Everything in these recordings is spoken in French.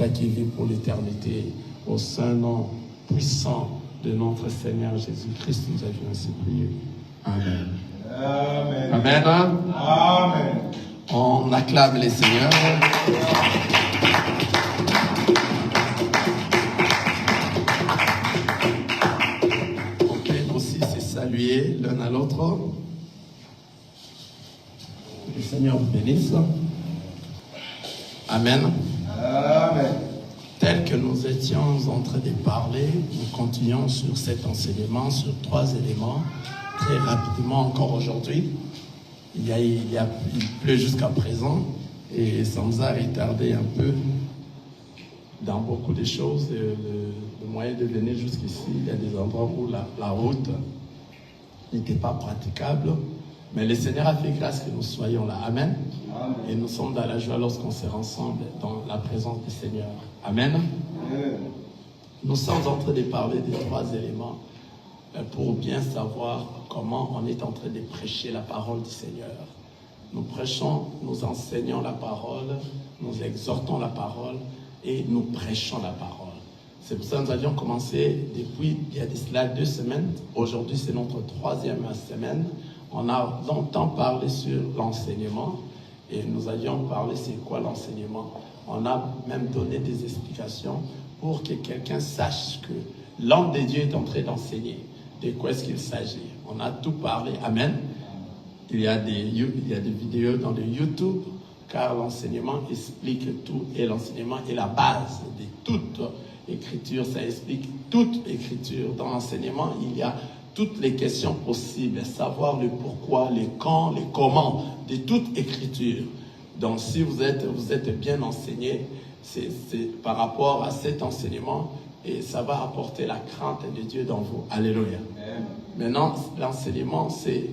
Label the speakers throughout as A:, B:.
A: toi qui vis pour l'éternité, au saint nom puissant de notre Seigneur Jésus-Christ, nous avions ainsi prié. Amen.
B: Amen.
A: Amen.
B: Amen.
A: On acclame les seigneurs. On peut aussi se saluer l'un à l'autre. Le Seigneur vous bénisse. Amen.
B: Amen.
A: Tel que nous étions en train de parler, nous continuons sur cet enseignement, sur 3 éléments, très rapidement encore aujourd'hui. Il pleut jusqu'à présent et ça nous a retardé un peu dans beaucoup de choses. Le moyen de venir jusqu'ici, il y a des endroits où la route n'était pas praticable. Mais le Seigneur a fait grâce que nous soyons là. Amen. Amen. Et nous sommes dans la joie lorsqu'on sera ensemble dans la présence du Seigneur. Amen. Amen. Nous sommes en train de parler des 3 éléments pour bien savoir comment on est en train de prêcher la parole du Seigneur. Nous prêchons, nous enseignons la parole, nous exhortons la parole et nous prêchons la parole. C'est pour ça que nous avions commencé depuis il y a de cela 2 semaines. Aujourd'hui, c'est notre 3e semaine. On a longtemps parlé sur l'enseignement et nous avions parlé c'est quoi l'enseignement. On a même donné des explications pour que quelqu'un sache que l'homme de Dieu est en train d'enseigner. De quoi est-ce qu'il s'agit? On a tout parlé. Amen. Il y a des vidéos dans le YouTube car l'enseignement explique tout et l'enseignement est la base de toute écriture. Ça explique toute écriture. Dans l'enseignement, il y a toutes les questions possibles, savoir le pourquoi, le quand, le comment de toute écriture. Donc si vous êtes bien enseigné, c'est par rapport à cet enseignement et ça va apporter la crainte de Dieu dans vous. Alléluia. Amen. Maintenant, l'enseignement, c'est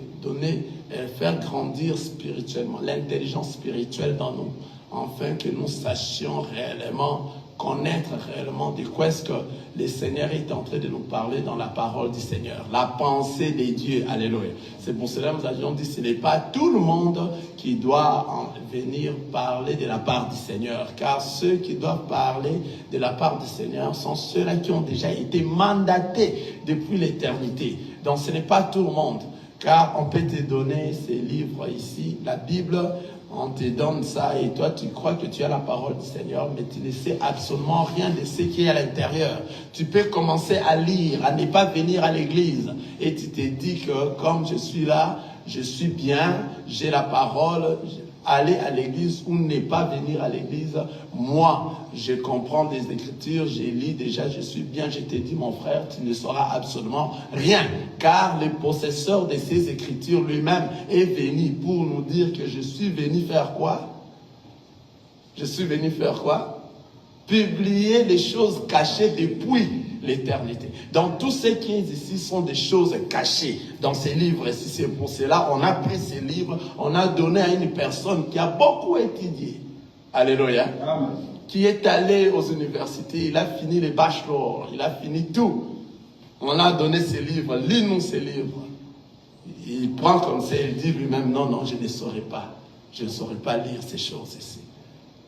A: faire grandir spirituellement, l'intelligence spirituelle dans nous, afin que nous sachions réellement, connaître réellement de quoi est-ce que le Seigneur est en train de nous parler dans la parole du Seigneur, la pensée des dieux. Alléluia. C'est pour cela que nous avions dit, ce n'est pas tout le monde qui doit venir parler de la part du Seigneur, car ceux qui doivent parler de la part du Seigneur sont ceux-là qui ont déjà été mandatés depuis l'éternité. Donc ce n'est pas tout le monde, car on peut te donner ces livres ici, la Bible. On te donne ça et toi tu crois que tu as la parole du Seigneur, mais tu ne sais absolument rien de ce qui est à l'intérieur. Tu peux commencer à lire, à ne pas venir à l'église et tu te dis que comme je suis là, je suis bien, j'ai la parole. Aller à l'église ou ne pas venir à l'église, moi, je comprends des écritures, je lis déjà, je suis bien, je t'ai dit, mon frère, tu ne sauras absolument rien. Car le possesseur de ces écritures lui-même est venu pour nous dire que je suis venu faire quoi? Je suis venu faire quoi? Publier les choses cachées depuis l'éternité. Donc tout ce qui est ici sont des choses cachées dans ces livres. Et si c'est pour cela, on a pris ces livres, on a donné à une personne qui a beaucoup étudié. Alléluia. Amen. Qui est allé aux universités, il a fini les bachelors, il a fini tout. On a donné ces livres, lis-nous ces livres. Il prend comme ça, il dit lui-même, non, je ne saurais pas. Je ne saurais pas lire ces choses ici.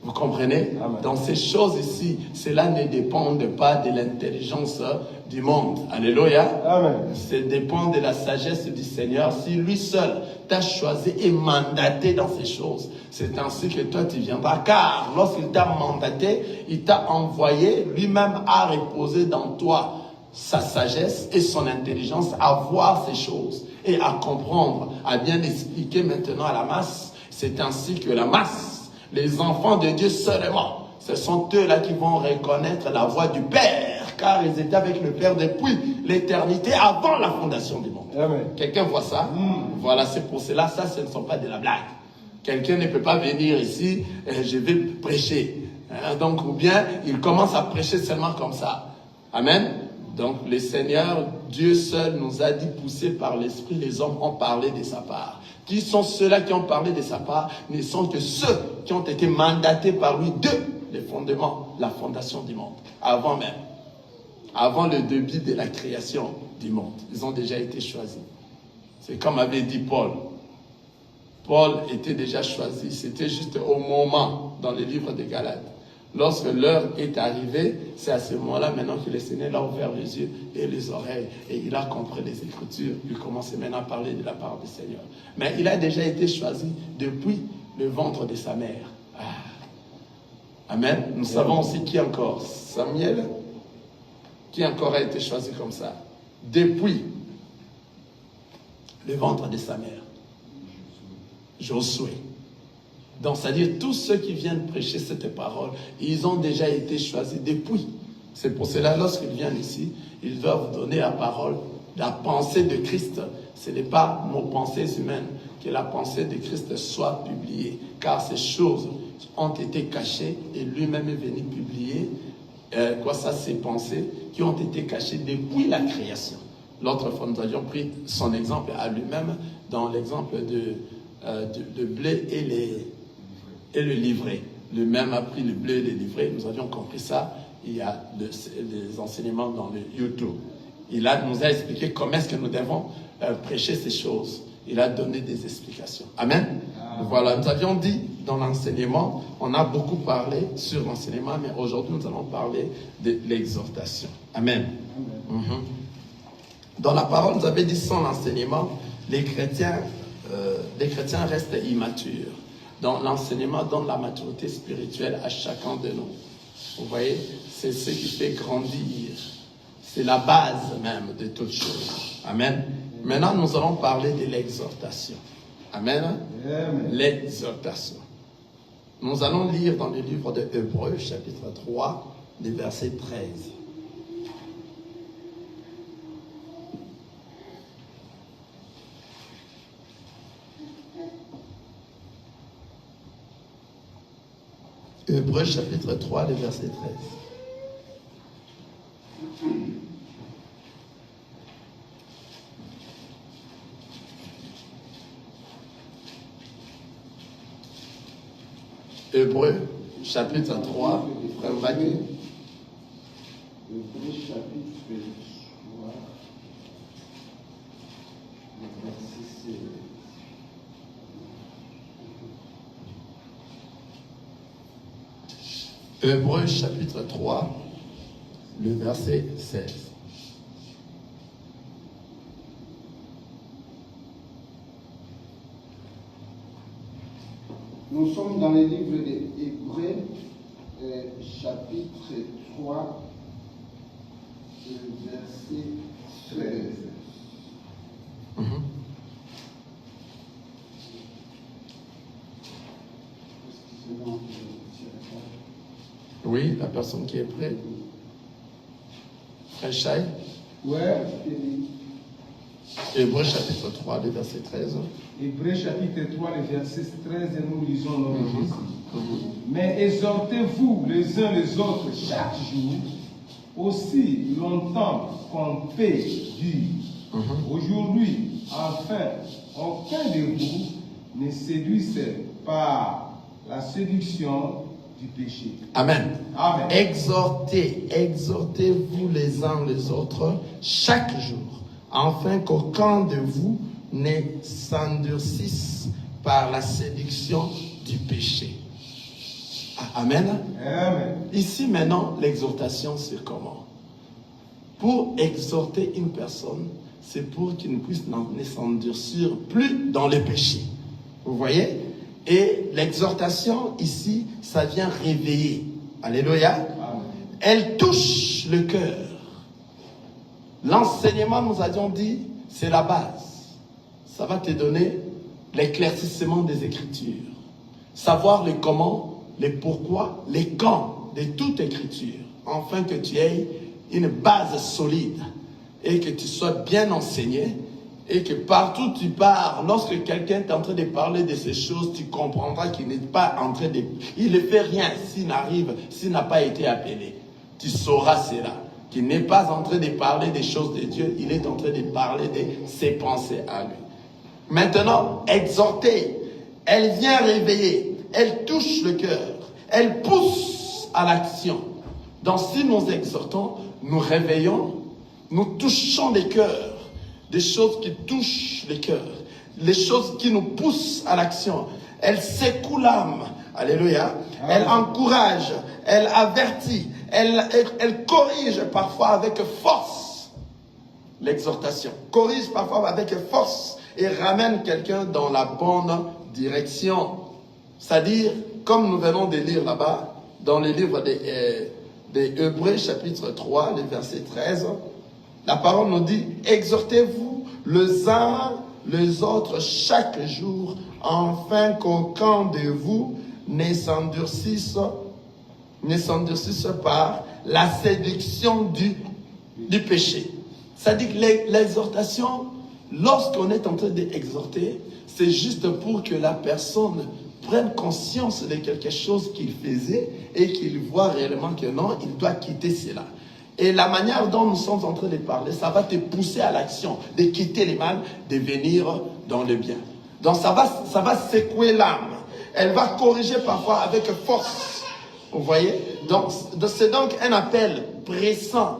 A: Vous comprenez? Amen. Donc ces choses ici, cela ne dépend pas de l'intelligence du monde. Alléluia. Amen. Ça dépend de la sagesse du Seigneur. Si lui seul t'a choisi et mandaté dans ces choses, c'est ainsi que toi tu viendras. Car lorsqu'il t'a mandaté, il t'a envoyé, lui-même à reposer dans toi sa sagesse et son intelligence à voir ces choses et à comprendre, à bien expliquer maintenant à la masse. C'est ainsi que la masse, les enfants de Dieu seulement, ce sont eux-là qui vont reconnaître la voix du Père, car ils étaient avec le Père depuis l'éternité, avant la fondation du monde. Amen. Quelqu'un voit ça? Voilà, c'est pour cela, ça, ce ne sont pas de la blague. Quelqu'un ne peut pas venir ici, je vais prêcher. Donc, ou bien, il commence à prêcher seulement comme ça. Amen. Donc, le Seigneur, Dieu seul, nous a dit, poussés par l'Esprit, les hommes ont parlé de sa part. Qui sont ceux-là qui ont parlé de sa part? Ne sont que ceux qui ont été mandatés par lui de les fondements, la fondation du monde. Avant même. Avant le début de la création du monde. Ils ont déjà été choisis. C'est comme avait dit Paul. Paul était déjà choisi. C'était juste au moment, dans le livre des Galates, Lorsque l'heure est arrivée, c'est à ce moment-là maintenant que le Seigneur a ouvert les yeux et les oreilles et il a compris les Écritures. Il commençait maintenant à parler de la part du Seigneur. Mais il a déjà été choisi depuis le ventre de sa mère. Ah. Amen. Nous savons aussi qui encore? Samuel, qui encore a été choisi comme ça? Depuis le ventre de sa mère. Josué. Donc, c'est-à-dire, tous ceux qui viennent prêcher cette parole, ils ont déjà été choisis depuis. C'est pour cela, lorsqu'ils viennent ici, ils doivent donner la parole, la pensée de Christ. Ce n'est pas nos pensées humaines, que la pensée de Christ soit publiée. Car ces choses ont été cachées et lui-même est venu publier, ces pensées qui ont été cachées depuis la création. L'autre fois, nous avions pris son exemple à lui-même dans l'exemple de blé et le livret. Lui-même a pris le blé et le livret. Nous avions compris ça. Il y a des enseignements dans le YouTube. Il nous a expliqué comment est-ce que nous devons prêcher ces choses. Il a donné des explications. Amen. Voilà, nous avions dit dans l'enseignement, on a beaucoup parlé sur l'enseignement, mais aujourd'hui nous allons parler de l'exhortation. Amen. Dans la parole, nous avez dit sans l'enseignement, les chrétiens restent immatures. Donc l'enseignement donne la maturité spirituelle à chacun de nous. Vous voyez, c'est ce qui fait grandir. C'est la base même de toutes choses. Amen. Maintenant, nous allons parler de l'exhortation. Amen. L'exhortation. Nous allons lire dans le livre de Hébreux, chapitre 3, le verset 13. Hébreux chapitre 3, le verset 13. Hébreux chapitre 3, frère Vaki.
B: Hébreux chapitre 3, verset 16.
A: Hébreux chapitre 3, le verset 16.
B: Nous sommes dans le livre des Hébreux, chapitre 3, verset 13.
A: Oui, la personne qui est prête. Frère Chai.
B: Ouais.
A: Hébreux chapitre 3, le verset 13.
C: Hébreux chapitre 3, le verset 13, et nous lisons l'origine. Mais exhortez-vous les uns les autres chaque jour, aussi longtemps qu'on peut dire aujourd'hui, enfin, aucun de vous ne séduise par la séduction du péché.
A: Amen.
C: Amen.
A: Exhortez-vous les uns les autres chaque jour, afin qu'aucun de vous ne s'endurcisse par la séduction du péché. Amen.
C: Amen.
A: Ici maintenant, l'exhortation, c'est comment? Pour exhorter une personne, c'est pour qu'il ne puisse ne s'endurcir plus dans le péché. Vous voyez? Et l'exhortation ici, ça vient réveiller. Alléluia. Amen. Elle touche le cœur. L'enseignement, nous avions dit, c'est la base. Ça va te donner l'éclaircissement des Écritures. Savoir le comment, les pourquoi, les quand de toute Écriture. Afin que tu aies une base solide et que tu sois bien enseigné et que partout où tu pars, lorsque quelqu'un est en train de parler de ces choses, tu comprendras qu'il n'est pas en train de... Il ne fait rien s'il n'a pas été appelé. Tu sauras cela. Qu'il n'est pas en train de parler des choses de Dieu, il est en train de parler de ses pensées à lui. Maintenant, exhorter, elle vient réveiller, elle touche le cœur, elle pousse à l'action. Donc si nous exhortons, nous réveillons, nous touchons les cœurs, des choses qui touchent les cœurs, les choses qui nous poussent à l'action. Elle secoue l'âme Alléluia. Elle encourage, elle avertit, elle corrige parfois avec force. L'exhortation corrige parfois avec force et ramène quelqu'un dans la bonne direction. C'est-à-dire, comme nous venons de lire là-bas, dans le livre des Hébreux, chapitre 3, le verset 13, la parole nous dit, exhortez-vous les uns les autres chaque jour, afin qu'aucun de vous ne s'endurcisse par la séduction du péché. C'est-à-dire que l'exhortation, lorsqu'on est en train d'exhorter, c'est juste pour que la personne prenne conscience de quelque chose qu'il faisait et qu'il voit réellement que non, il doit quitter cela. Et la manière dont nous sommes en train de parler, ça va te pousser à l'action, de quitter le mal, de venir dans le bien. Donc ça va secouer l'âme. Elle va corriger parfois avec force. Vous voyez? Donc c'est donc un appel pressant.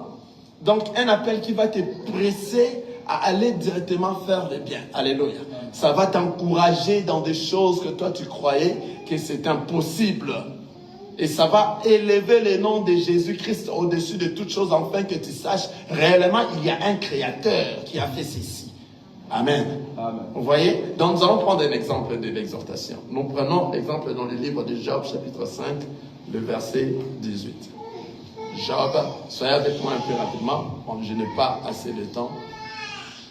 A: Donc un appel qui va te presser à aller directement faire le bien. Alléluia. Ça va t'encourager dans des choses que toi tu croyais que c'est impossible. Et ça va élever le nom de Jésus-Christ au-dessus de toutes choses, afin que tu saches réellement il y a un créateur qui a fait ceci. Amen.
C: Amen.
A: Vous voyez? Donc nous allons prendre un exemple de l'exhortation. Nous prenons l'exemple dans le livre de Job, chapitre 5, le verset 18. Job, soyez avec moi un peu rapidement, je n'ai pas assez de temps.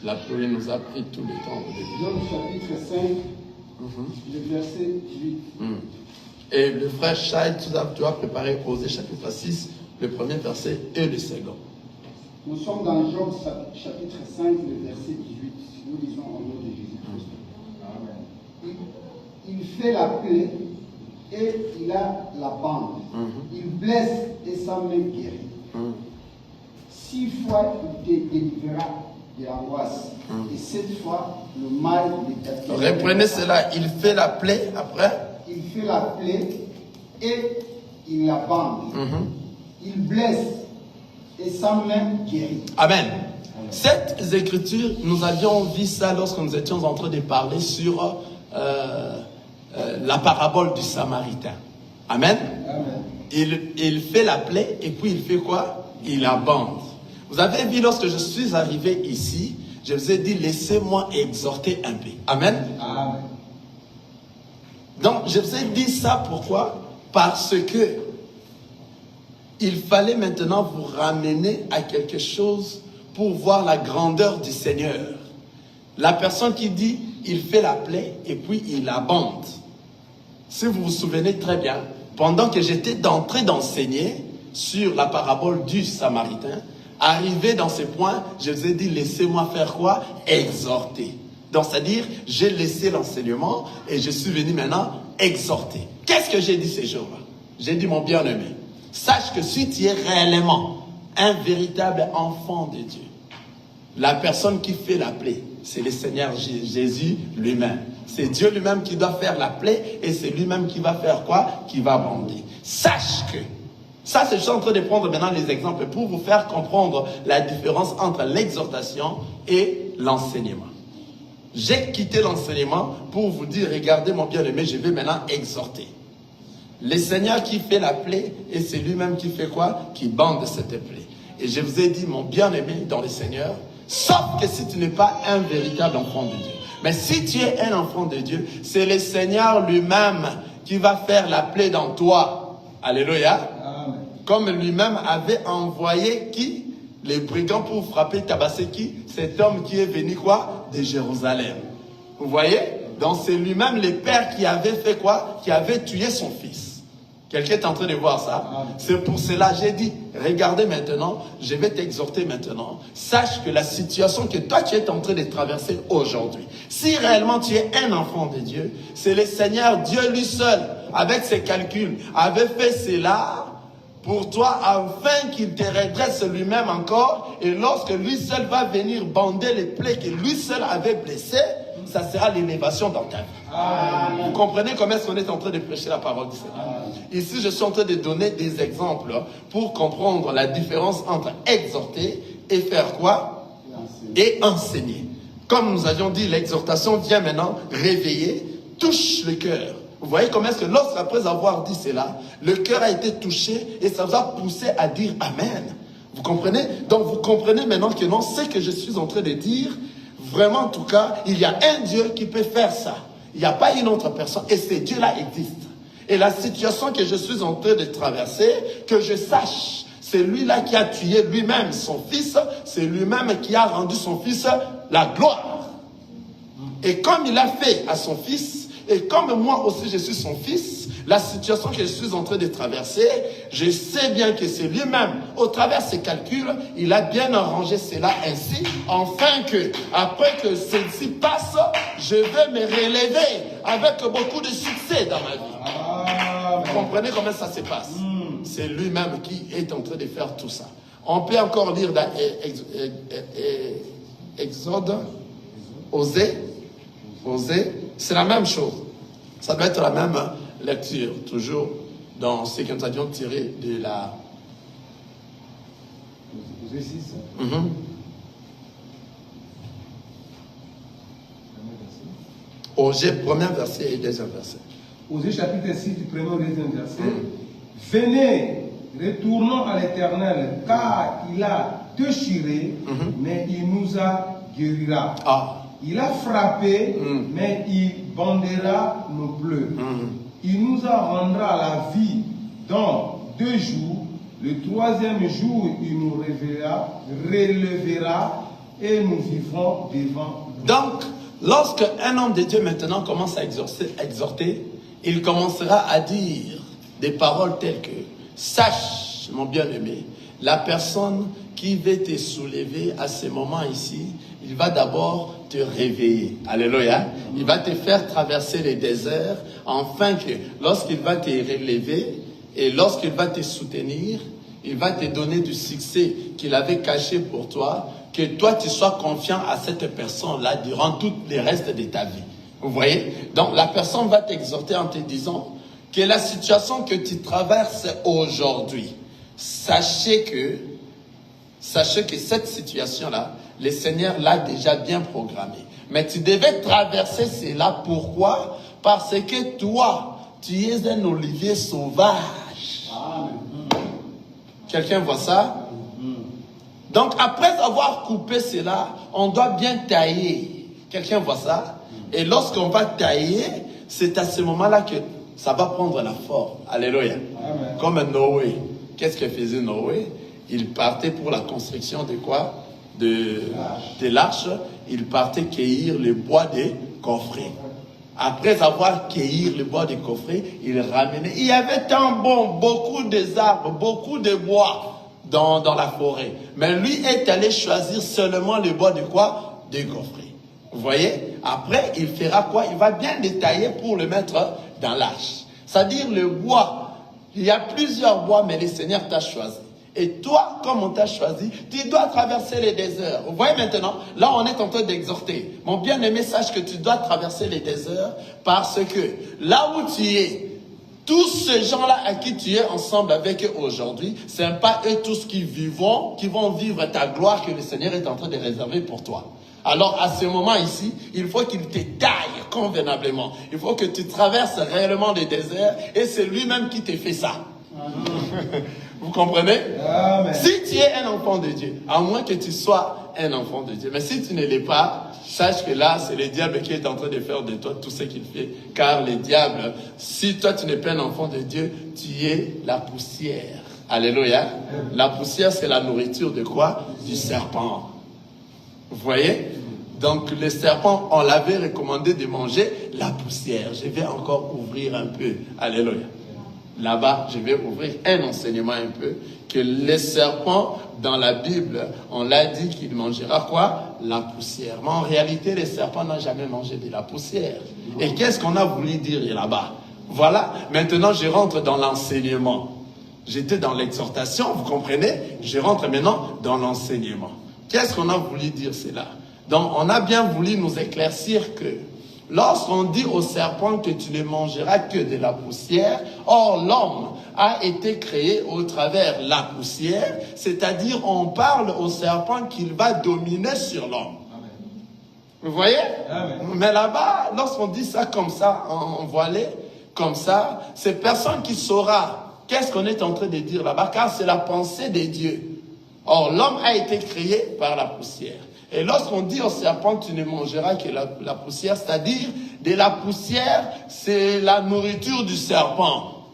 A: La pluie nous a pris tout le temps au début.
B: Job chapitre 5, le verset 18.
A: Et le frère Shai, tu as préparé Osée chapitre 6, le premier verset et le second.
B: Nous sommes dans Job chapitre 5, le verset 18. Nous lisons au nom de Jésus-Christ. Amen. Il fait la plaie et il a la bande. Il blesse et sa main guérit. 6 fois il te délivrera de l'angoisse. Et 7 fois le mal de ta terre.
A: Reprenez cela. Il fait la plaie après.
B: Il fait la plaie et il la bande. Il blesse et sa main guérit.
A: Amen. Cette écriture, nous avions vu ça lorsque nous étions en train de parler sur la parabole du Samaritain. Amen.
B: Amen.
A: Il fait la plaie et puis il fait quoi? Il la bande. Vous avez vu, lorsque je suis arrivé ici, je vous ai dit, laissez-moi exhorter un peu. Amen.
B: Amen.
A: Donc, je vous ai dit ça pourquoi? Parce que il fallait maintenant vous ramener à quelque chose pour voir la grandeur du Seigneur. La personne qui dit, il fait la plaie et puis il la bande. Si vous vous souvenez très bien, pendant que j'étais en train d'enseigner sur la parabole du Samaritain, arrivé dans ce point, je vous ai dit, laissez-moi faire quoi? Exhorter. Donc, c'est-à-dire, j'ai laissé l'enseignement et je suis venu maintenant exhorter. Qu'est-ce que j'ai dit ces jours-là? J'ai dit, mon bien-aimé, sache que si tu es réellement un véritable enfant de Dieu, la personne qui fait la plaie, c'est le Seigneur Jésus lui-même. C'est Dieu lui-même qui doit faire la plaie et c'est lui-même qui va faire quoi? Qui va bander. Sache que, ça c'est, je suis en train de prendre maintenant les exemples pour vous faire comprendre la différence entre l'exhortation et l'enseignement. J'ai quitté l'enseignement pour vous dire, regardez mon bien-aimé, je vais maintenant exhorter. Le Seigneur qui fait la plaie et c'est lui-même qui fait quoi? Qui bande cette plaie. Et je vous ai dit, mon bien-aimé dans le Seigneur, sauf que si tu n'es pas un véritable enfant de Dieu. Mais si tu es un enfant de Dieu, c'est le Seigneur lui-même qui va faire la plaie dans toi. Alléluia.
B: Amen.
A: Comme lui-même avait envoyé qui? Les brigands pour frapper, tabasser qui? Cet homme qui est venu quoi? De Jérusalem. Vous voyez? Donc c'est lui-même le père qui avait fait quoi? Qui avait tué son fils. Quelqu'un est en train de voir ça? C'est pour cela j'ai dit, regardez maintenant, je vais t'exhorter maintenant. Sache que la situation que toi tu es en train de traverser aujourd'hui, si réellement tu es un enfant de Dieu, c'est le Seigneur Dieu lui seul, avec ses calculs, avait fait cela pour toi afin qu'il te redresse lui-même encore. Et lorsque lui seul va venir bander les plaies que lui seul avait blessées, ça sera l'élévation dans ta vie.
B: Amen.
A: Vous comprenez comment est-ce qu'on est en train de prêcher la parole du Seigneur? Ici, je suis en train de donner des exemples pour comprendre la différence entre exhorter et faire quoi? Et enseigner. Comme nous avions dit, l'exhortation vient maintenant réveiller, touche le cœur Vous voyez comment est-ce que lorsqu'après avoir dit cela, le cœur a été touché et ça vous a poussé à dire Amen. Vous comprenez? Donc vous comprenez maintenant que non, ce que je suis en train de dire, vraiment en tout cas, il y a un Dieu qui peut faire ça. Il n'y a pas une autre personne et ce Dieu-là existe. Et la situation que je suis en train de traverser, que je sache, c'est lui-là qui a tué lui-même son fils, c'est lui-même qui a rendu son fils la gloire. Et comme il a fait à son fils, et comme moi aussi je suis son fils, la situation que je suis en train de traverser, je sais bien que c'est lui-même, au travers de ses calculs, il a bien arrangé cela ainsi, afin que, après que ceci passe, je vais me relever avec beaucoup de succès dans ma vie. Vous comprenez comment ça se passe? C'est lui-même qui est en train de faire tout ça. On peut encore lire dans Exode, Osée, c'est la même chose. Ça doit être la même lecture, toujours dans ce que nous avions tiré de la...
C: Osée 6.
A: Osée, premier verset et deuxième verset.
C: Osée chapitre 6, du premier au deuxième verset. Venez, retournons à l'Éternel, car il a déchiré, mais il nous a guérira. Il a frappé, mais il bandera nos pleurs. Il nous rendra la vie dans 2 jours. Le 3e jour, il nous relèvera et nous vivrons devant lui.
A: Donc, lorsque un homme de Dieu maintenant commence à exhorter, il commencera à dire des paroles telles que « Sache, mon bien-aimé, la personne qui veut te soulever à ce moment ici, il va d'abord te réveiller. Alléluia. Il va te faire traverser les déserts, afin que lorsqu'il va te relever et lorsqu'il va te soutenir, il va te donner du succès qu'il avait caché pour toi, que toi tu sois confiant à cette personne-là durant tout le reste de ta vie. Vous voyez? Donc la personne va t'exhorter en te disant que la situation que tu traverses aujourd'hui, sachez que cette situation-là, le Seigneur l'a déjà bien programmée. Mais tu devais traverser cela. Pourquoi? Parce que toi, tu es un olivier sauvage. Quelqu'un voit ça? Donc, après avoir coupé cela, on doit bien tailler. Quelqu'un voit ça? Et lorsqu'on va tailler, c'est à ce moment-là que ça va prendre la forme. Alléluia. Amen. Comme Noé. Qu'est-ce que faisait Noé? Il partait pour la construction de quoi? De l'arche. Il partait cueillir le bois des coffrets. Après avoir cueilli le bois des coffrets, il ramenait. Il y avait tant beaucoup d'arbres, beaucoup de bois dans la forêt. Mais lui est allé choisir seulement le bois de quoi? Des coffrets. Vous voyez? Après, il fera quoi? Il va bien détailler pour le mettre dans l'arche. C'est-à-dire le bois. Il y a plusieurs bois, mais le Seigneur t'a choisi. Et toi, comme on t'a choisi, tu dois traverser les déserts. Vous voyez maintenant, là on est en train d'exhorter. Mon bien-aimé, sache que tu dois traverser les déserts parce que là où tu es, tous ces gens-là à qui tu es ensemble avec eux aujourd'hui, ce n'est pas eux tous qui vont vivre ta gloire que le Seigneur est en train de réserver pour toi. Alors à ce moment ici, il faut qu'il te taille convenablement. Il faut que tu traverses réellement les déserts et c'est lui-même qui te fait ça. Vous comprenez? Amen. Si tu es un enfant de Dieu, à moins que tu sois un enfant de Dieu, mais si tu ne l'es pas, sache que là, c'est le diable qui est en train de faire de toi tout ce qu'il fait. Car le diable, si toi tu n'es pas un enfant de Dieu, tu es la poussière. Alléluia. La poussière, c'est la nourriture de quoi? Du serpent. Vous voyez? Donc le serpent, on l'avait recommandé de manger la poussière. Je vais encore ouvrir un peu. Alléluia. Là-bas, je vais ouvrir un enseignement un peu, que les serpents, dans la Bible, on l'a dit qu'il mangera quoi? La poussière. Mais en réalité, les serpents n'ont jamais mangé de la poussière. Et qu'est-ce qu'on a voulu dire là-bas? Voilà, maintenant je rentre dans l'enseignement. J'étais dans l'exhortation, vous comprenez? Je rentre maintenant dans l'enseignement. Qu'est-ce qu'on a voulu dire cela? Donc, on a bien voulu nous éclaircir que lorsqu'on dit au serpent que tu ne mangeras que de la poussière, or l'homme a été créé au travers de la poussière, c'est-à-dire on parle au serpent qu'il va dominer sur l'homme. Vous voyez? Amen. Mais là-bas, lorsqu'on dit ça comme ça, en voilé, comme ça, c'est personne qui saura qu'est-ce qu'on est en train de dire là-bas, car c'est la pensée de Dieu. Or, l'homme a été créé par la poussière. Et lorsqu'on dit au serpent, tu ne mangeras que la poussière, c'est-à-dire de la poussière, c'est la nourriture du serpent.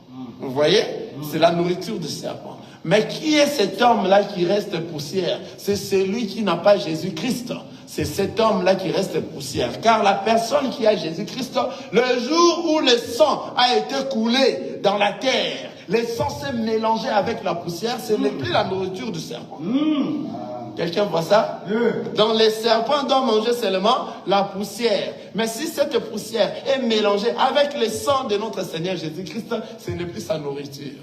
A: Vous voyez? C'est la nourriture du serpent. Mais qui est cet homme-là qui reste poussière? C'est celui qui n'a pas Jésus-Christ. C'est cet homme-là qui reste poussière. Car la personne qui a Jésus-Christ, le jour où le sang a été coulé dans la terre, le sang s'est mélangé avec la poussière, ce n'est plus la nourriture du serpent. Quelqu'un voit ça? Dans les serpents doivent manger seulement la poussière. Mais si cette poussière est mélangée avec le sang de notre Seigneur Jésus-Christ, ce n'est plus sa nourriture.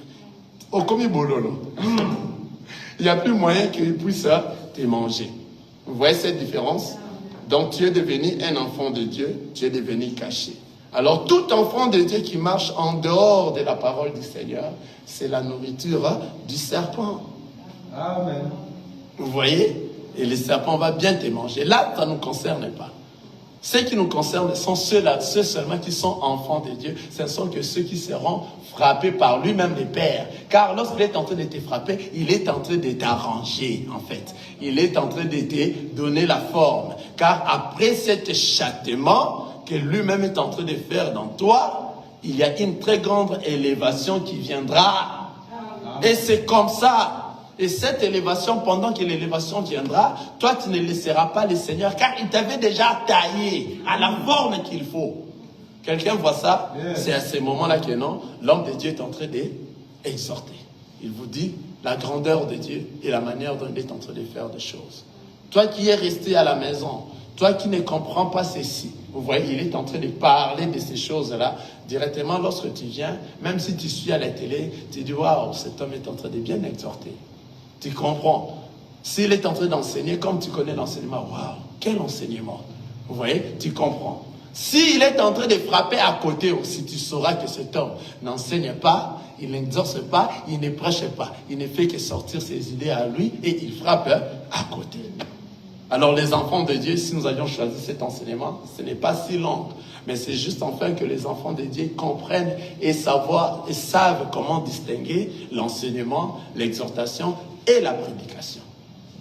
A: Au commis bololo. Il n'y a plus moyen qu'il puisse te manger. Vous voyez cette différence? Donc tu es devenu un enfant de Dieu, tu es devenu caché. Alors tout enfant de Dieu qui marche en dehors de la parole du Seigneur, c'est la nourriture du serpent.
C: Amen.
A: Vous voyez? Et le serpent va bien te manger. Là, ça ne nous concerne pas. Ceux qui nous concernent sont ceux seulement qui sont enfants de Dieu. Ce ne sont que ceux qui seront frappés par lui-même le Père. Car lorsqu'il est en train de te frapper, il est en train de t'arranger, en fait. Il est en train de te donner la forme. Car après cet châtiment que lui-même est en train de faire dans toi, il y a une très grande élévation qui viendra. Et c'est comme ça. Et cette élévation, pendant que l'élévation viendra, toi, tu ne laisseras pas le Seigneur, car il t'avait déjà taillé à la forme qu'il faut. Quelqu'un voit ça? Yes. C'est à ce moment-là que non, l'homme de Dieu est en train d'exhorter. Il vous dit la grandeur de Dieu et la manière dont il est en train de faire des choses. Toi qui es resté à la maison, toi qui ne comprends pas ceci, vous voyez, il est en train de parler de ces choses-là directement lorsque tu viens, même si tu suis à la télé, tu dis, waouh, cet homme est en train de bien exhorter. Tu comprends? S'il est en train d'enseigner, comme tu connais l'enseignement, waouh, quel enseignement! Vous voyez, tu comprends. S'il est en train de frapper à côté aussi, tu sauras que cet homme n'enseigne pas, il n'exorce pas, il ne prêche pas. Il ne fait que sortir ses idées à lui et il frappe à côté. Alors les enfants de Dieu, si nous avions choisi cet enseignement, ce n'est pas si long. Mais c'est juste enfin que les enfants de Dieu comprennent et savent comment distinguer l'enseignement, l'exhortation et la prédication.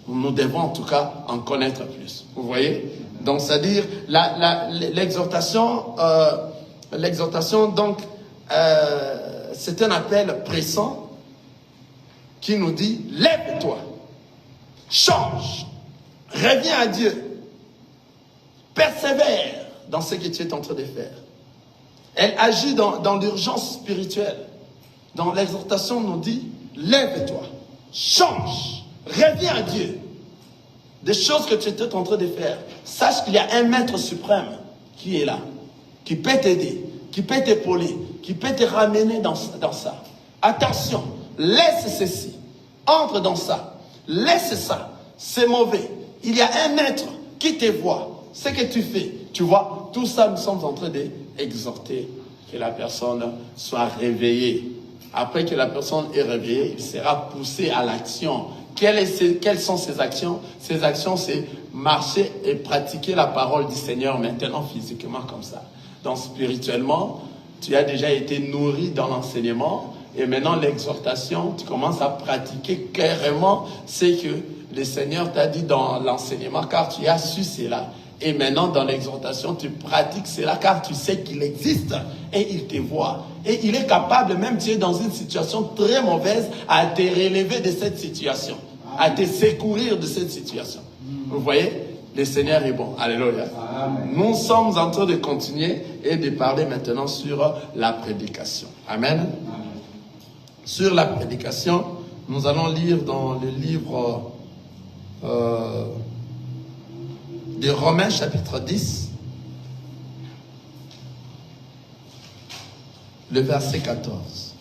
A: Nous devons en tout cas en connaître plus. Vous voyez? Donc, c'est-à-dire, l'exhortation, donc, c'est un appel pressant qui nous dit, lève-toi, change, reviens à Dieu, persévère dans ce que tu es en train de faire. Elle agit dans l'urgence spirituelle. Dans l'exhortation, on nous dit, lève-toi, change, reviens à Dieu. Des choses que tu étais en train de faire. Sache qu'il y a un maître suprême qui est là, qui peut t'aider, qui peut t'épauler, qui peut te ramener dans ça. Attention, laisse ceci, entre dans ça, laisse ça, c'est mauvais. Il y a un maître qui te voit, ce que tu fais. Tu vois, tout ça, nous sommes en train d'exhorter que la personne soit réveillée. Après que la personne est réveillée, il sera poussé à l'action. Quelles sont ces actions? Ces actions, c'est marcher et pratiquer la parole du Seigneur maintenant physiquement comme ça. Donc spirituellement, tu as déjà été nourri dans l'enseignement et maintenant l'exhortation, tu commences à pratiquer clairement ce que le Seigneur t'a dit dans l'enseignement car tu as su cela. Et maintenant, dans l'exhortation, tu pratiques cela car tu sais qu'il existe et il te voit. Et il est capable, même si tu es dans une situation très mauvaise, à te relever de cette situation, à te secourir de cette situation. Vous voyez, le Seigneur est bon. Alléluia. Amen. Nous sommes en train de continuer et de parler maintenant sur la prédication. Amen. Amen. Sur la prédication, nous allons lire dans le livre de Romains chapitre 10, le verset 14.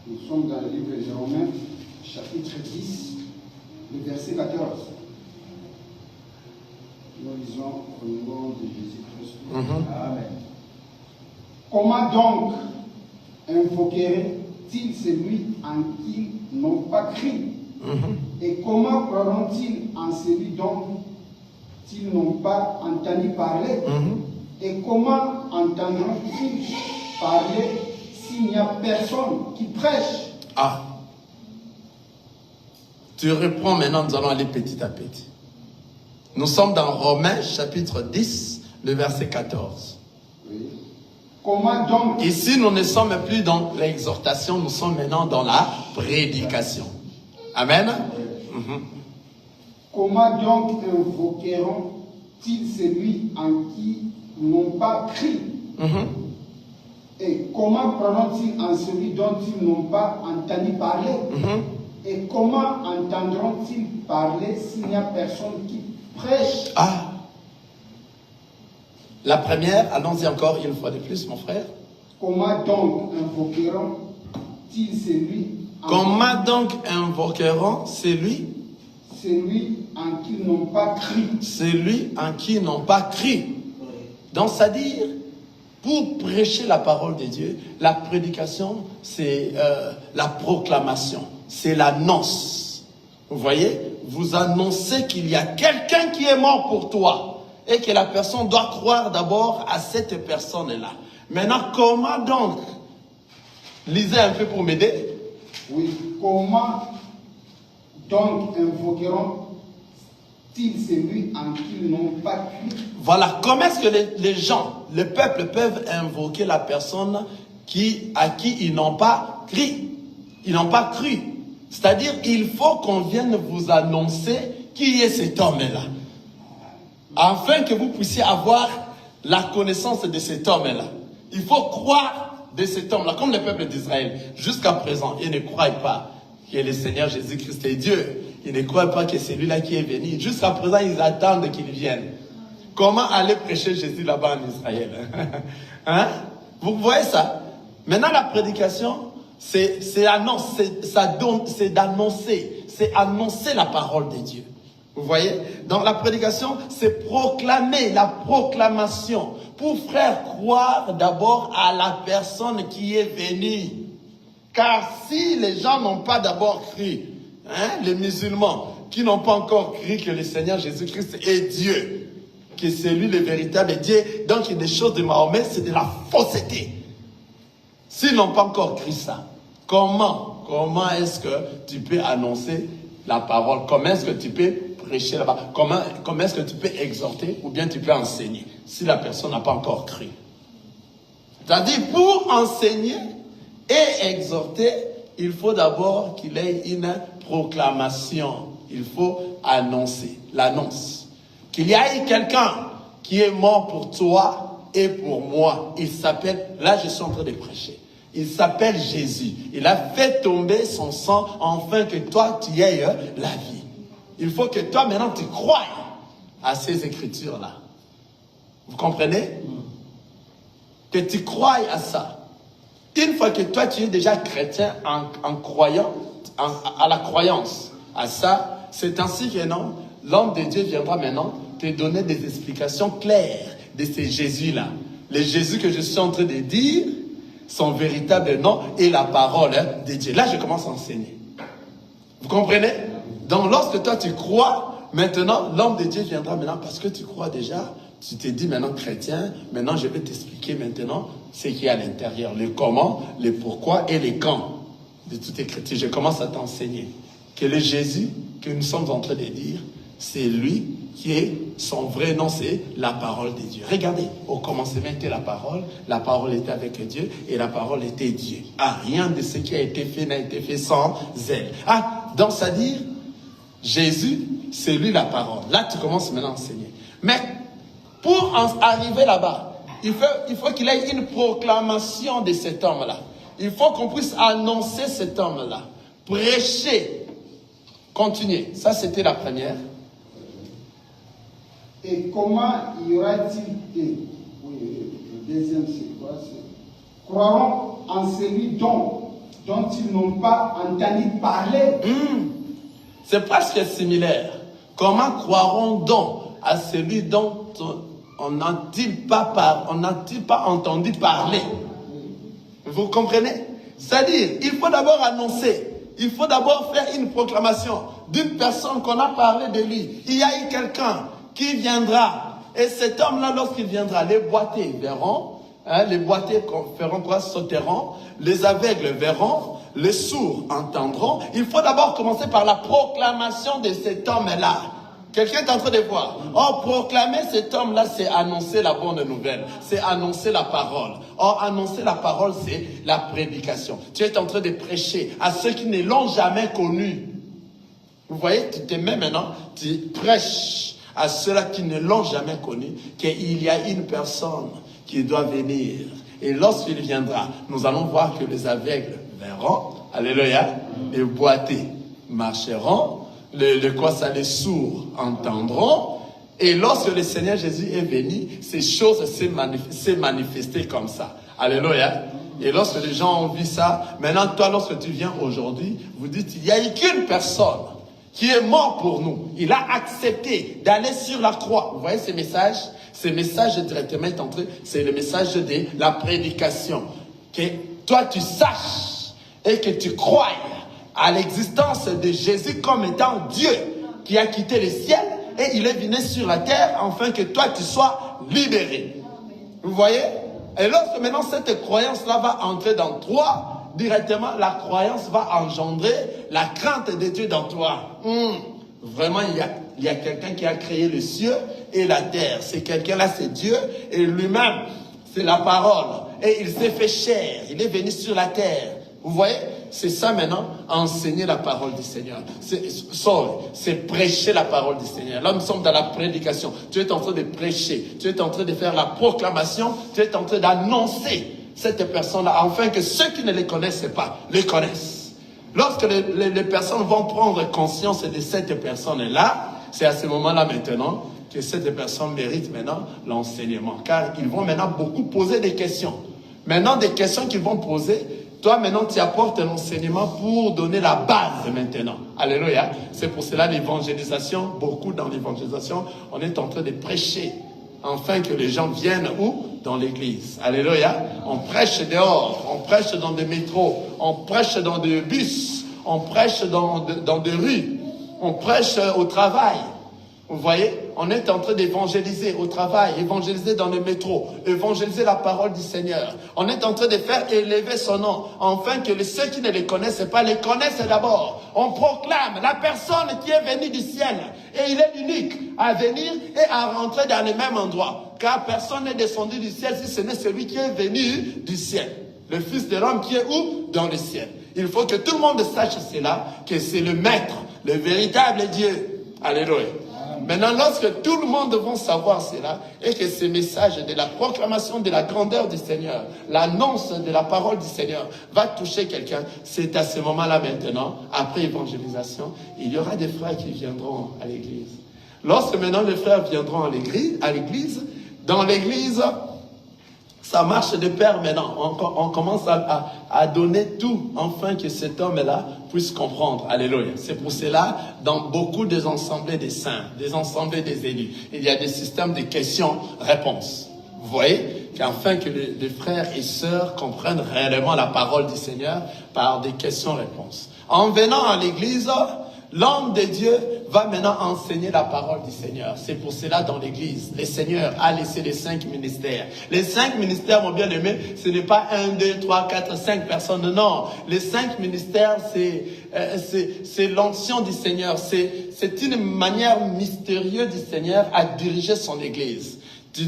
B: Nous sommes dans le livre de Romains, chapitre 10, le verset 14. Nous lisons au nom de Jésus-Christ. Amen. Comment donc invoquerait-il celui en qui n'ont pas cru? Et comment croiront-ils en celui dont ils n'ont pas entendu parler? Et comment entendront-ils parler s'il n'y a personne qui prêche?
A: Ah. Tu reprends maintenant, nous allons aller petit à petit. Nous sommes dans Romains chapitre 10, le verset 14.
B: Oui. Comment donc?
A: Ici, nous ne sommes plus dans l'exhortation, nous sommes maintenant dans la prédication. Amen.
B: Comment donc invoqueront-ils celui en qui ils n'ont pas cru? Et comment croiront-ils en celui dont ils n'ont pas entendu parler? Et comment entendront-ils parler s'il n'y a personne qui prêche?
A: Ah. La première, allons-y encore une fois de plus, mon frère.
B: Comment donc invoqueront-ils celui
A: Comment donc invoqueront celui
B: en qui ils n'ont pas cru?
A: Celui en qui ils n'ont pas cru. Donc, c'est-à-dire, pour prêcher la parole de Dieu, la prédication, c'est la proclamation, c'est l'annonce. Vous voyez, vous annoncez qu'il y a quelqu'un qui est mort pour toi et que la personne doit croire d'abord à cette personne-là. Maintenant, comment donc? Lisez un peu pour m'aider.
B: Oui, comment donc invoqueront-ils celui en qui ils n'ont pas cru?
A: Voilà, comment est-ce que les gens, le peuple peuvent invoquer la personne à qui ils n'ont pas cru? Ils n'ont pas cru. C'est-à-dire, il faut qu'on vienne vous annoncer qui est cet homme-là. Afin que vous puissiez avoir la connaissance de cet homme-là. Il faut croire de cet homme-là, comme le peuple d'Israël. Jusqu'à présent, ils ne croient pas que le Seigneur Jésus-Christ est Dieu. Ils ne croient pas que c'est lui-là qui est venu. Jusqu'à présent, ils attendent qu'il vienne. Comment aller prêcher Jésus là-bas en Israël? Hein? Vous voyez ça? Maintenant, la prédication, c'est annoncer la parole de Dieu. Vous voyez? Donc la prédication, c'est proclamer, la proclamation, pour faire croire d'abord à la personne qui est venue. Car si les gens n'ont pas d'abord cru, les musulmans qui n'ont pas encore cru que le Seigneur Jésus-Christ est Dieu, que c'est lui le véritable Dieu, donc il y a des choses de Mahomet, c'est de la fausseté. S'ils n'ont pas encore cru ça, comment est-ce que tu peux annoncer la parole? Comment est-ce que tu peux prêcher là-bas? Comment est-ce que tu peux exhorter ou bien tu peux enseigner si la personne n'a pas encore cru? C'est-à-dire, pour enseigner et exhorter, il faut d'abord qu'il y ait une proclamation. Il faut annoncer, l'annonce. Qu'il y ait quelqu'un qui est mort pour toi et pour moi. Il s'appelle, là je suis en train de prêcher, il s'appelle Jésus. Il a fait tomber son sang afin que toi tu aies la vie. Il faut que toi maintenant tu croies à ces écritures-là. Vous comprenez? Que tu croies à ça. Une fois que toi tu es déjà chrétien en croyant à la croyance à ça, c'est ainsi que non, l'homme de Dieu viendra maintenant te donner des explications claires de ce Jésus-là. Le Jésus que je suis en train de dire, son véritable nom est la parole de Dieu. Là, je commence à enseigner. Vous comprenez? Donc, lorsque toi, tu crois, maintenant, l'homme de Dieu viendra maintenant parce que tu crois déjà. Tu te dis maintenant chrétien, maintenant je vais t'expliquer maintenant ce qu'il y a à l'intérieur, le comment, le pourquoi et le quand de toute écriture. Je commence à t'enseigner que le Jésus que nous sommes en train de dire, c'est lui qui est, son vrai nom, c'est la parole de Dieu. Regardez, au commencement était la parole était avec Dieu et la parole était Dieu. Ah, rien de ce qui a été fait n'a été fait sans elle. Ah, donc ça dit, Jésus, c'est lui la parole. Là, tu commences maintenant à enseigner. Mais pour arriver là-bas, il faut qu'il y ait une proclamation de cet homme-là. Il faut qu'on puisse annoncer cet homme-là. Prêcher. Continuer. Ça, c'était la première.
B: Et comment y aura-t-il le deuxième, c'est quoi? Croiront en celui dont ils n'ont pas entendu parler.
A: C'est presque similaire. Comment croiront donc à celui dont on n'a-t-il pas entendu parler? Vous comprenez? C'est-à-dire, il faut d'abord annoncer. il faut d'abord faire une proclamation d'une personne qu'on a parlé de lui. Il y a eu quelqu'un qui viendra. Et cet homme-là, lorsqu'il viendra, les boiteux verront, les boiteux feront quoi? Sauteront, les aveugles verront, les sourds entendront. Il faut d'abord commencer par la proclamation de cet homme-là. Quelqu'un est en train de voir. Or, proclamer cet homme-là, c'est annoncer la bonne nouvelle. C'est annoncer la parole. Or, annoncer la parole, c'est la prédication. Tu es en train de prêcher à ceux qui ne l'ont jamais connu. Vous voyez, tu te mets maintenant, tu prêches à ceux-là qui ne l'ont jamais connu, qu'il y a une personne qui doit venir. Et lorsqu'il viendra, nous allons voir que les aveugles verront, alléluia, les boiteux marcheront, les sourds entendront. Et lorsque le Seigneur Jésus est venu, ces choses s'est manifestées comme ça. Alléluia. Et lorsque les gens ont vu ça, maintenant toi, lorsque tu viens aujourd'hui, vous dites, il n'y a eu qu'une personne qui est mort pour nous. Il a accepté d'aller sur la croix. Vous voyez ces messages? Ces messages directement entrés, c'est le message de la prédication. Que toi tu saches et que tu crois à l'existence de Jésus comme étant Dieu qui a quitté le ciel et il est venu sur la terre afin que toi tu sois libéré. Vous voyez? Et lorsque maintenant cette croyance-là va entrer dans toi, directement la croyance va engendrer la crainte de Dieu dans toi. Vraiment, il y a quelqu'un qui a créé le ciel et la terre. C'est quelqu'un-là, c'est Dieu. Et lui-même, c'est la parole. Et il s'est fait chair. Il est venu sur la terre. Vous voyez? C'est ça maintenant, enseigner la parole du Seigneur. C'est prêcher la parole du Seigneur. Là, nous sommes dans la prédication. Tu es en train de prêcher. Tu es en train de faire la proclamation. Tu es en train d'annoncer cette personne-là, afin que ceux qui ne les connaissent pas, les connaissent. Lorsque les personnes vont prendre conscience de cette personne-là, c'est à ce moment-là maintenant que cette personne mérite maintenant l'enseignement. Car ils vont maintenant beaucoup poser des questions. Maintenant, des questions qu'ils vont poser, toi maintenant tu apportes un enseignement pour donner la base maintenant. Alléluia. C'est pour cela l'évangélisation, beaucoup dans l'évangélisation, on est en train de prêcher. Afin que les gens viennent où? Dans l'église. Alléluia. On prêche dehors, on prêche dans des métros, on prêche dans des bus, on prêche dans des rues, on prêche au travail. Vous voyez, on est en train d'évangéliser au travail, évangéliser dans le métro, évangéliser la parole du Seigneur. On est en train de faire élever son nom, afin que ceux qui ne les connaissent pas les connaissent d'abord. On proclame la personne qui est venue du ciel. Et il est l'unique à venir et à rentrer dans le même endroit. Car personne n'est descendu du ciel si ce n'est celui qui est venu du ciel. Le Fils de l'homme qui est où? Dans le ciel. Il faut que tout le monde sache cela, que c'est le Maître, le véritable Dieu. Alléluia. Maintenant, lorsque tout le monde va savoir cela, et que ce message de la proclamation de la grandeur du Seigneur, l'annonce de la parole du Seigneur va toucher quelqu'un, c'est à ce moment-là maintenant, après évangélisation, il y aura des frères qui viendront à l'église. Lorsque maintenant les frères viendront à l'église, dans l'église, ça marche de pair maintenant. On commence à donner tout, afin que cet homme-là puisse comprendre. Alléluia. C'est pour cela, dans beaucoup des assemblées des saints, des assemblées des élus, il y a des systèmes de questions-réponses. Vous voyez? Afin que les frères et sœurs comprennent réellement la parole du Seigneur par des questions-réponses. En venant à l'église, l'homme de Dieu va maintenant enseigner la parole du Seigneur. C'est pour cela dans l'église, le Seigneur a laissé les 5 ministères. Les 5 ministères, mon bien-aimé, ce n'est pas 1, 2, 3, 4, 5 personnes. Non, les 5 ministères, c'est l'onction du Seigneur. C'est une manière mystérieuse du Seigneur à diriger son église.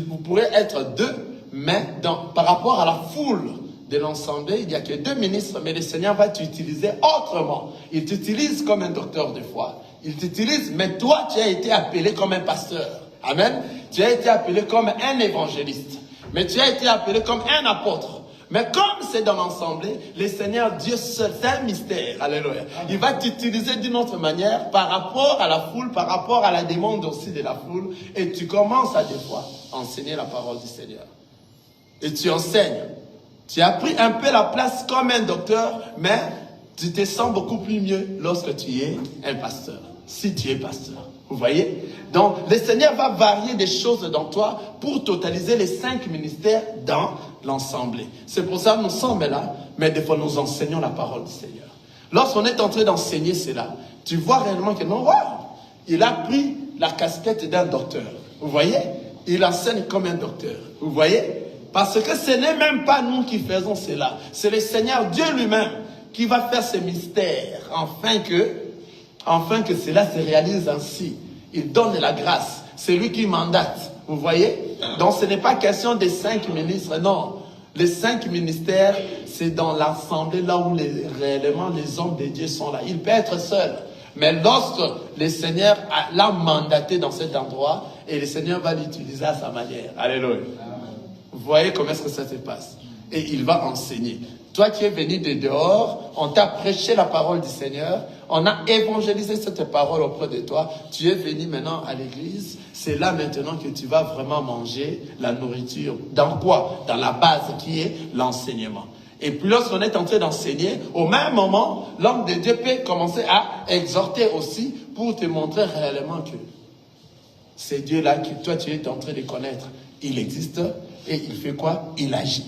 A: Vous pourrez être 2, mais par rapport à la foule de l'ensemble, il n'y a que 2 ministres, mais le Seigneur va t'utiliser autrement. Il t'utilise comme un docteur de foi. Il t'utilise, mais toi, tu as été appelé comme un pasteur. Amen. Tu as été appelé comme un évangéliste. Mais tu as été appelé comme un apôtre. Mais comme c'est dans l'ensemble, le Seigneur Dieu seul, c'est un mystère. Alléluia. Il va t'utiliser d'une autre manière par rapport à la foule, par rapport à la demande aussi de la foule. Et tu commences à des fois enseigner la parole du Seigneur. Et tu enseignes. Tu as pris un peu la place comme un docteur, mais tu te sens beaucoup plus mieux lorsque tu es un pasteur. Si tu es pasteur. Vous voyez? Donc, le Seigneur va varier des choses dans toi pour totaliser les 5 ministères dans l'ensemble. C'est pour ça que nous sommes là, mais des fois nous enseignons la parole du Seigneur. Lorsqu'on est en train d'enseigner cela, tu vois réellement que non, wow, il a pris la casquette d'un docteur. Vous voyez? Il enseigne comme un docteur. Vous voyez? Parce que ce n'est même pas nous qui faisons cela. C'est le Seigneur Dieu lui-même qui va faire ce mystère afin que cela se réalise ainsi. Il donne la grâce. C'est lui qui mandate. Vous voyez? Donc ce n'est pas question des 5 ministres, non. Les 5 ministères, c'est dans l'assemblée là où réellement les hommes de Dieu sont là. Il peut être seul. Mais lorsque le Seigneur l'a mandaté dans cet endroit, et le Seigneur va l'utiliser à sa manière. Alléluia. Vous voyez comment est-ce que ça se passe. Et il va enseigner. Toi qui es venu de dehors, on t'a prêché la parole du Seigneur, on a évangélisé cette parole auprès de toi. Tu es venu maintenant à l'église. C'est là maintenant que tu vas vraiment manger la nourriture. Dans quoi? Dans la base qui est l'enseignement. Et puis lorsqu'on est en train d'enseigner, au même moment, l'homme de Dieu peut commencer à exhorter aussi pour te montrer réellement que c'est Dieu-là que toi tu es en train de connaître. Il existe et il fait quoi? Il agit.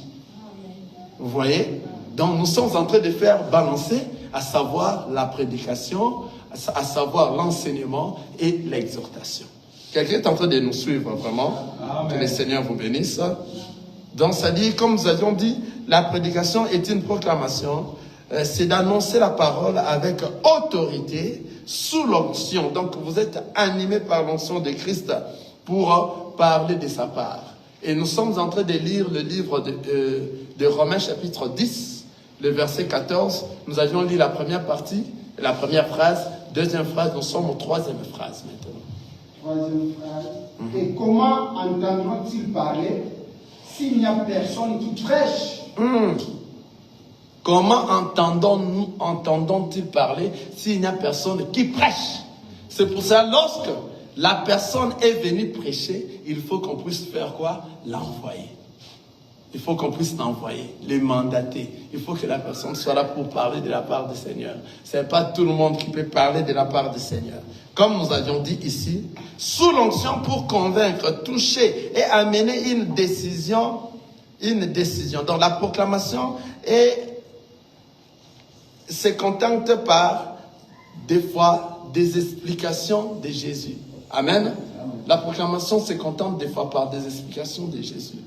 A: Vous voyez? Donc nous sommes en train de faire balancer, à savoir la prédication, à savoir l'enseignement et l'exhortation. Quelqu'un est en train de nous suivre vraiment. Amen. Que le Seigneur vous bénisse. Donc ça dit, comme nous avions dit, la prédication est une proclamation. C'est d'annoncer la parole avec autorité, sous l'onction. Donc vous êtes animé par l'onction de Christ pour parler de sa part. Et nous sommes en train de lire le livre de Romains chapitre 10, le verset 14. Nous avions lu la première partie, la première phrase. Deuxième phrase, nous sommes aux troisième phrase maintenant.
B: Troisième phrase. Et comment entendront-ils parler s'il n'y a personne qui prêche?
A: Comment entendons-ils parler s'il n'y a personne qui prêche? C'est pour ça, lorsque la personne est venue prêcher, il faut qu'on puisse faire quoi? L'envoyer. Il faut qu'on puisse l'envoyer, les mandater. Il faut que la personne soit là pour parler de la part du Seigneur. Ce n'est pas tout le monde qui peut parler de la part du Seigneur. Comme nous avions dit ici, sous l'onction pour convaincre, toucher et amener une décision. Donc la proclamation se contente par des fois des explications de Jésus. Amen. La proclamation se contente des fois par des explications de Jésus.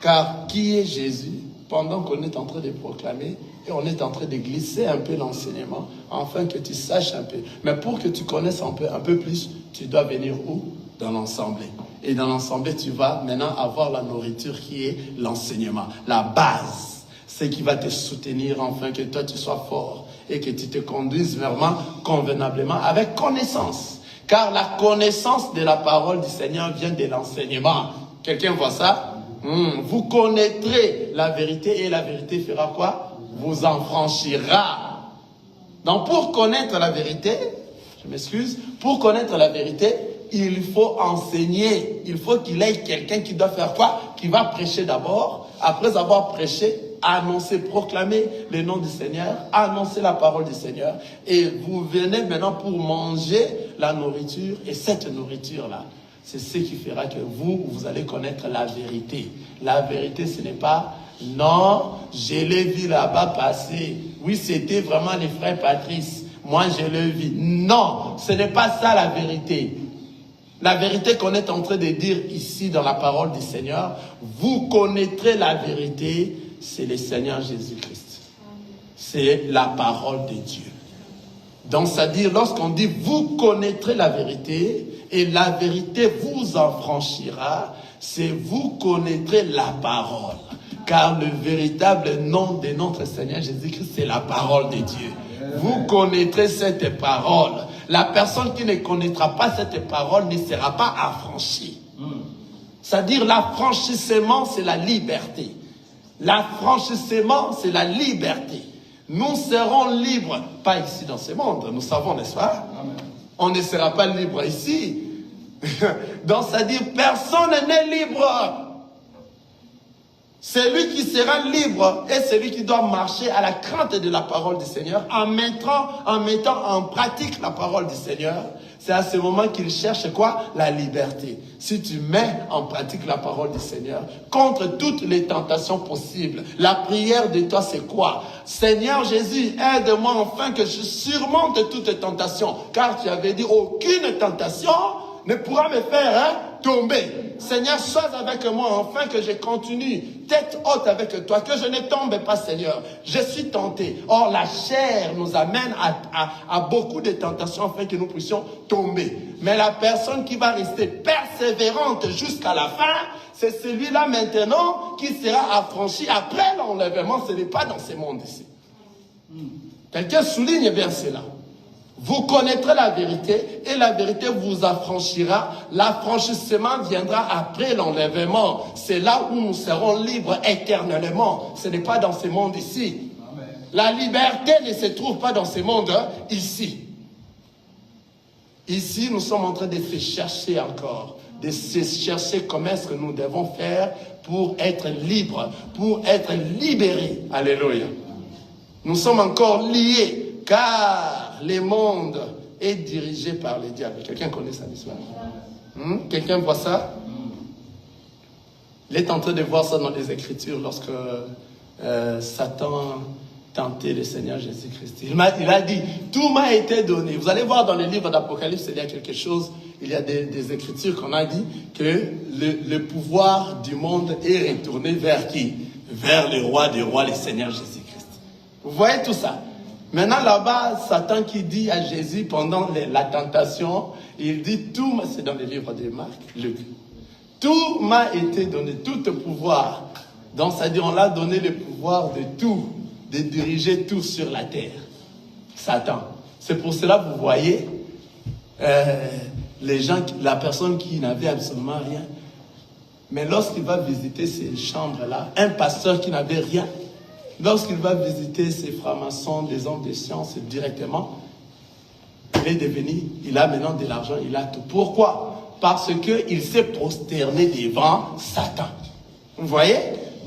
A: Car qui est Jésus? Pendant qu'on est en train de proclamer et on est en train de glisser un peu l'enseignement, afin que tu saches un peu. Mais pour que tu connaisses un peu plus, tu dois venir où? Dans l'assemblée. Et dans l'assemblée, tu vas maintenant avoir la nourriture qui est l'enseignement. La base, c'est qui va te soutenir afin que toi tu sois fort et que tu te conduises vraiment convenablement avec connaissance. Car la connaissance de la parole du Seigneur vient de l'enseignement. Quelqu'un voit ça? Vous connaîtrez la vérité et la vérité fera quoi? Vous en franchira. Donc pour connaître la vérité, je m'excuse, pour connaître la vérité, il faut enseigner. Il faut qu'il y ait quelqu'un qui doit faire quoi? Qui va prêcher d'abord. Après avoir prêché, annoncer, proclamer le nom du Seigneur, annoncer la parole du Seigneur. Et vous venez maintenant pour manger la nourriture. Et cette nourriture-là, c'est ce qui fera que vous allez connaître la vérité. La vérité, ce n'est pas, non, je l'ai vu là-bas passer. Oui, c'était vraiment les frères Patrice. Moi, je l'ai vu. Non, ce n'est pas ça la vérité. La vérité qu'on est en train de dire ici dans la parole du Seigneur, vous connaîtrez la vérité, c'est le Seigneur Jésus-Christ. C'est la parole de Dieu. Donc, c'est-à-dire, lorsqu'on dit vous connaîtrez la vérité, et la vérité vous en franchira, c'est vous connaîtrez la parole. Car le véritable nom de notre Seigneur Jésus-Christ, c'est la parole de Dieu. Vous connaîtrez cette parole. La personne qui ne connaîtra pas cette parole ne sera pas affranchie. C'est-à-dire, l'affranchissement, c'est la liberté. L'affranchissement, c'est la liberté. Nous serons libres, pas ici dans ce monde, nous savons, n'est-ce pas? Amen. On ne sera pas libre ici. Donc, c'est-à-dire, personne n'est libre. C'est lui qui sera libre et c'est lui qui doit marcher à la crainte de la parole du Seigneur en mettant en pratique la parole du Seigneur. C'est à ce moment qu'il cherche quoi? La liberté. Si tu mets en pratique la parole du Seigneur contre toutes les tentations possibles, la prière de toi c'est quoi? Seigneur Jésus, aide-moi enfin que je surmonte toutes tentations. Car tu avais dit aucune tentation ne pourra me faire tomber. Seigneur, sois avec moi afin que je continue tête haute avec toi, que je ne tombe pas, Seigneur. Je suis tenté. Or, la chair nous amène à beaucoup de tentations afin que nous puissions tomber. Mais la personne qui va rester persévérante jusqu'à la fin, c'est celui-là maintenant qui sera affranchi après l'enlèvement. Ce n'est pas dans ce monde ici. Quelqu'un souligne bien cela. Vous connaîtrez la vérité et la vérité vous affranchira. L'affranchissement viendra après l'enlèvement. C'est là où nous serons libres éternellement. Ce n'est pas dans ce monde ici. Amen. La liberté ne se trouve pas dans ce monde ici. Ici, nous sommes en train de se chercher encore. De se chercher comment est-ce que nous devons faire pour être libres, pour être libérés. Alléluia. Nous sommes encore liés. Car le monde est dirigé par les diables. Quelqu'un connaît ça l'histoire? Quelqu'un voit ça? Il est en train de voir ça dans les Écritures lorsque Satan tentait le Seigneur Jésus-Christ. Il a dit, tout m'a été donné. Vous allez voir dans le livre d'Apocalypse, il y a quelque chose, il y a des Écritures qu'on a dit que le pouvoir du monde est retourné vers qui? Vers le roi des rois, le Seigneur Jésus-Christ. Vous voyez tout ça? Maintenant, là-bas, Satan qui dit à Jésus pendant la tentation, il dit tout, c'est dans le livre de Marc, Luc. Tout m'a été donné, tout le pouvoir. Donc, c'est-à-dire, on l'a donné le pouvoir de tout, de diriger tout sur la terre. Satan. C'est pour cela, vous voyez, les gens, la personne qui n'avait absolument rien, mais lorsqu'il va visiter ces chambres-là, un pasteur qui n'avait rien, lorsqu'il va visiter ces francs-maçons, des hommes de science directement, il a maintenant de l'argent, il a tout. Pourquoi? Parce qu'il s'est prosterné devant Satan. Vous voyez?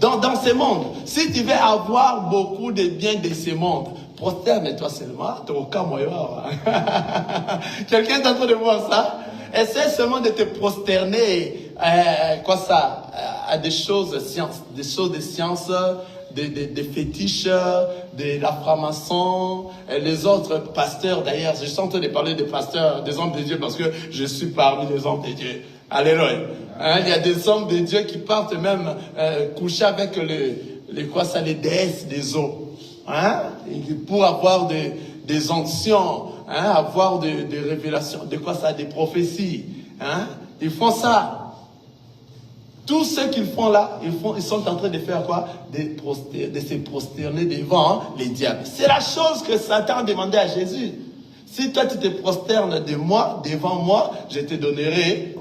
A: Dans ce monde, si tu veux avoir beaucoup de biens de ce monde, prosterne-toi seulement, tu au cas moyen. Quelqu'un est en train de voir ça? Essaie seulement de te prosterner à des choses de science, des fétiches, de la franc-maçon, les autres pasteurs d'ailleurs. Je suis en train de parler des pasteurs, des hommes de Dieu parce que je suis parmi les hommes de Dieu. Alléluia. Il y a des hommes de Dieu qui partent même coucher avec les déesses des eaux. Pour avoir des onctions, avoir des révélations, des prophéties. Ils font ça. Tout ce qu'ils font là, ils sont en train de faire quoi? De se prosterner devant les diables. C'est la chose que Satan demandait à Jésus. Si toi tu te prosternes devant moi, je te donnerai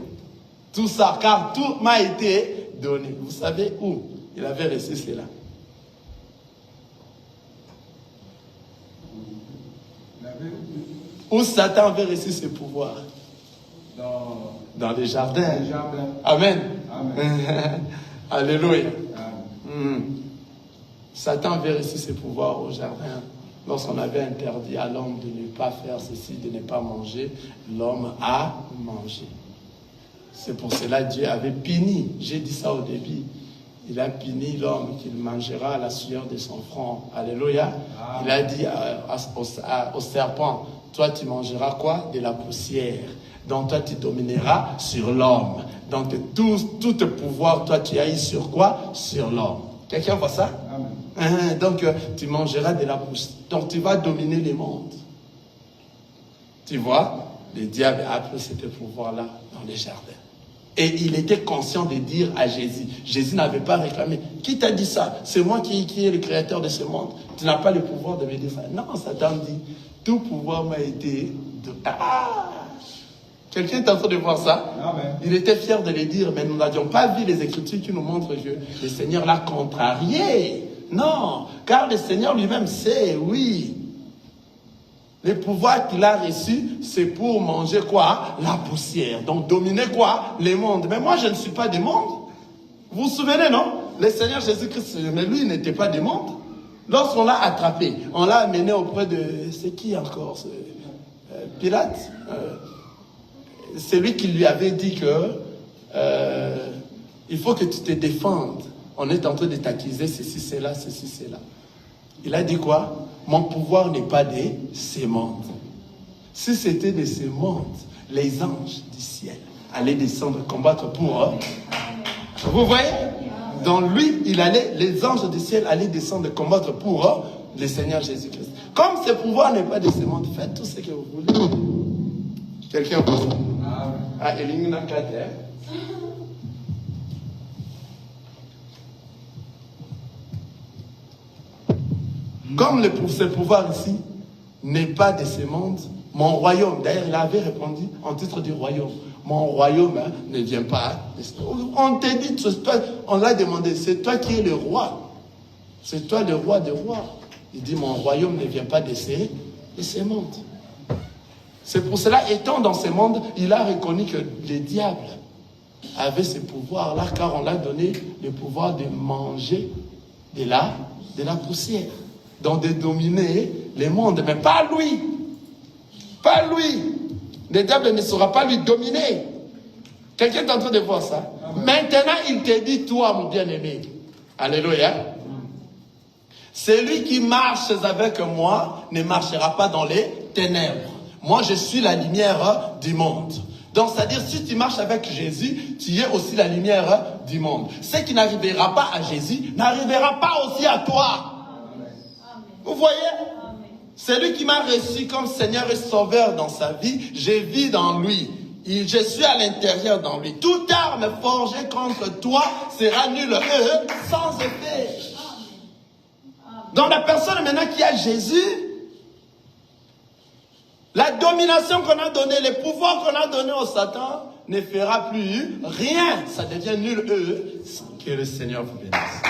A: tout ça, car tout m'a été donné. Vous savez où il avait reçu cela? Où Satan avait reçu ce pouvoir? Dans les jardins. Amen. Amen. Alléluia. Satan avait reçu ses pouvoirs au jardin. Lorsqu'on avait interdit à l'homme de ne pas faire ceci, de ne pas manger, l'homme a mangé. C'est pour cela que Dieu avait puni. J'ai dit ça au début. Il a puni l'homme qu'il mangera à la sueur de son front. Alléluia. Il a dit au serpent, toi tu mangeras quoi? De la poussière. Donc toi tu domineras sur l'homme. Donc tout pouvoir, toi tu as eu sur quoi? Sur l'homme. Quelqu'un voit ça? Amen. Donc tu mangeras de la poussière. Donc tu vas dominer le monde. Tu vois? Le diable a pris ce pouvoir-là dans les jardins. Et il était conscient de dire à Jésus. Jésus n'avait pas réclamé. Qui t'a dit ça? C'est moi qui est le créateur de ce monde. Tu n'as pas le pouvoir de me dire ça. Non, Satan dit, tout pouvoir m'a été donné. Quelqu'un est en train de voir ça? Amen. Il était fier de le dire, mais nous n'avions pas vu les Écritures qui nous montrent que le Seigneur l'a contrarié. Non, car le Seigneur lui-même sait, oui. Le pouvoir qu'il a reçu, c'est pour manger quoi? La poussière. Donc dominer quoi? Les mondes. Mais moi, je ne suis pas des mondes. Vous vous souvenez, non? le Seigneur Jésus-Christ, mais lui, il n'était pas démon. Lorsqu'on l'a attrapé, on l'a amené auprès de... C'est qui encore Pilate. C'est lui qui lui avait dit que il faut que tu te défendes. On est en train de t'accuser, ceci, c'est là, ceci, c'est là. Il a dit quoi? Mon pouvoir n'est pas des sémantes. Si c'était des sémantes, les anges du ciel allaient descendre combattre pour eux. Vous voyez? Dans lui, les anges du ciel allaient descendre combattre pour eux, le Seigneur Jésus-Christ. Comme ce pouvoir n'est pas des sémantes, faites tout ce que vous voulez. Quelqu'un peut ça? Ah, Elingna Kater. Comme ce pouvoir ici n'est pas de ce monde, mon royaume, d'ailleurs il avait répondu en titre du royaume, mon royaume ne vient pas. On t'a dit, on l'a demandé, c'est toi qui es le roi. C'est toi le roi des rois. Il dit, mon royaume ne vient pas de ce monde. C'est pour cela, étant dans ce monde, il a reconnu que le diable avait ce pouvoir-là, car on l'a donné le pouvoir de manger de la poussière. Donc de dominer le monde, mais pas lui. Pas lui. Le diable ne saura pas lui dominer. Quelqu'un est en train de voir ça? Maintenant, il te dit, toi, mon bien-aimé. Alléluia. Celui qui marche avec moi ne marchera pas dans les ténèbres. Moi, je suis la lumière du monde. Donc, c'est-à-dire, si tu marches avec Jésus, tu es aussi la lumière du monde. Ce qui n'arrivera pas à Jésus n'arrivera pas aussi à toi. Vous voyez? Celui qui m'a reçu comme Seigneur et Sauveur dans sa vie, je vis dans lui. Je suis à l'intérieur dans lui. Toute arme forgée contre toi sera nulle sans effet. Donc la personne maintenant qui a Jésus, la domination qu'on a donnée, les pouvoirs qu'on a donnés au Satan ne fera plus rien. Ça devient nul. Que le Seigneur vous bénisse.